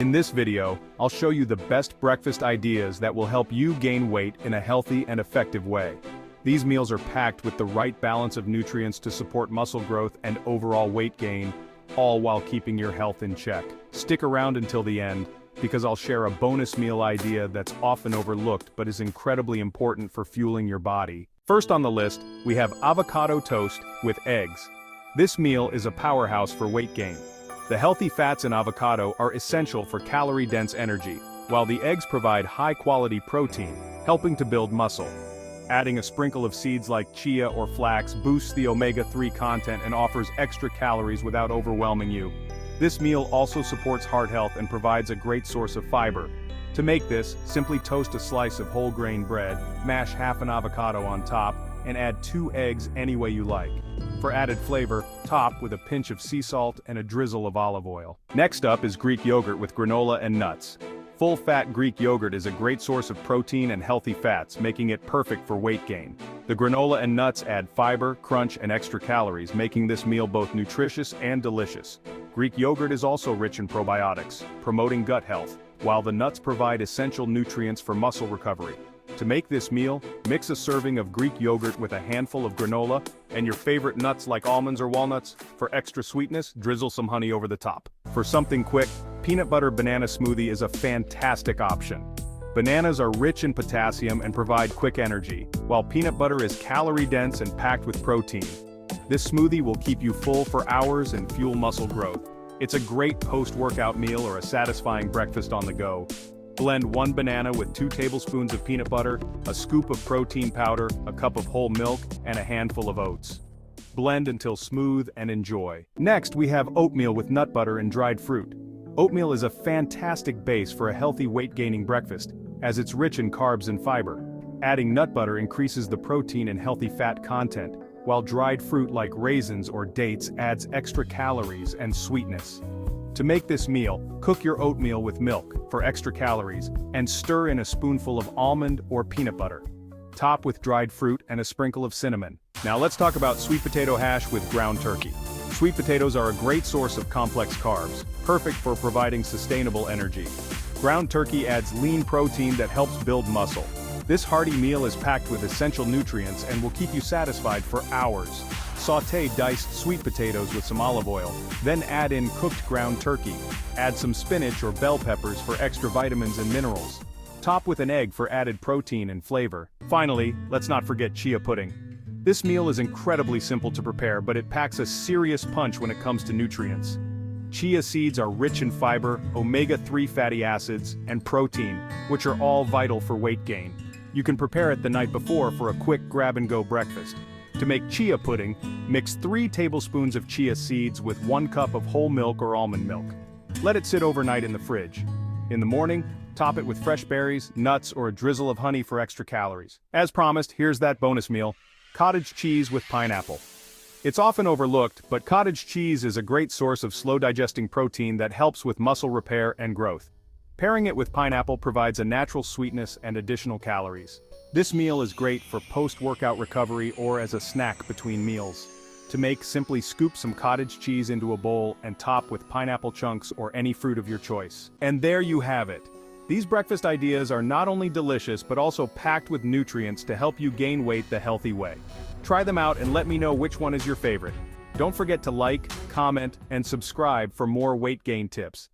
In this video, I'll show you the best breakfast ideas that will help you gain weight in a healthy and effective way. These meals are packed with the right balance of nutrients to support muscle growth and overall weight gain, all while keeping your health in check. Stick around until the end, because I'll share a bonus meal idea that's often overlooked but is incredibly important for fueling your body. First on the list, we have avocado toast with eggs. This meal is a powerhouse for weight gain. The healthy fats in avocado are essential for calorie-dense energy, while the eggs provide high-quality protein, helping to build muscle. Adding a sprinkle of seeds like chia or flax boosts the omega-3 content and offers extra calories without overwhelming you. This meal also supports heart health and provides a great source of fiber. To make this, simply toast a slice of whole grain bread, mash half an avocado on top, and add 2 eggs any way you like. For added flavor, top with a pinch of sea salt and a drizzle of olive oil. Next up is Greek yogurt with granola and nuts. Full-fat Greek yogurt is a great source of protein and healthy fats, making it perfect for weight gain. The granola and nuts add fiber, crunch, and extra calories, making this meal both nutritious and delicious. Greek yogurt is also rich in probiotics, promoting gut health, while the nuts provide essential nutrients for muscle recovery. To make this meal, mix a serving of Greek yogurt with a handful of granola, and your favorite nuts like almonds or walnuts. For extra sweetness, drizzle some honey over the top. For something quick, peanut butter banana smoothie is a fantastic option. Bananas are rich in potassium and provide quick energy, while peanut butter is calorie-dense and packed with protein. This smoothie will keep you full for hours and fuel muscle growth. It's a great post-workout meal or a satisfying breakfast on the go. Blend 1 banana with 2 tablespoons of peanut butter, a scoop of protein powder, a cup of whole milk, and a handful of oats. Blend until smooth and enjoy. Next, we have oatmeal with nut butter and dried fruit. Oatmeal is a fantastic base for a healthy weight-gaining breakfast, as it's rich in carbs and fiber. Adding nut butter increases the protein and healthy fat content, while dried fruit like raisins or dates adds extra calories and sweetness. To make this meal, cook your oatmeal with milk for extra calories and stir in a spoonful of almond or peanut butter. Top with dried fruit and a sprinkle of cinnamon. Now let's talk about sweet potato hash with ground turkey. Sweet potatoes are a great source of complex carbs, perfect for providing sustainable energy. Ground turkey adds lean protein that helps build muscle. This hearty meal is packed with essential nutrients and will keep you satisfied for hours. Sauté diced sweet potatoes with some olive oil, then add in cooked ground turkey. Add some spinach or bell peppers for extra vitamins and minerals. Top with an egg for added protein and flavor. Finally, let's not forget chia pudding. This meal is incredibly simple to prepare, but it packs a serious punch when it comes to nutrients. Chia seeds are rich in fiber, omega-3 fatty acids, and protein, which are all vital for weight gain. You can prepare it the night before for a quick grab-and-go breakfast. To make chia pudding, mix 3 tablespoons of chia seeds with 1 cup of whole milk or almond milk. Let it sit overnight in the fridge. In the morning, top it with fresh berries, nuts, or a drizzle of honey for extra calories. As promised, here's that bonus meal: cottage cheese with pineapple. It's often overlooked, but cottage cheese is a great source of slow-digesting protein that helps with muscle repair and growth. Pairing it with pineapple provides a natural sweetness and additional calories. This meal is great for post-workout recovery or as a snack between meals. To make, simply scoop some cottage cheese into a bowl and top with pineapple chunks or any fruit of your choice. And there you have it. These breakfast ideas are not only delicious but also packed with nutrients to help you gain weight the healthy way. Try them out and let me know which one is your favorite. Don't forget to like, comment, and subscribe for more weight gain tips.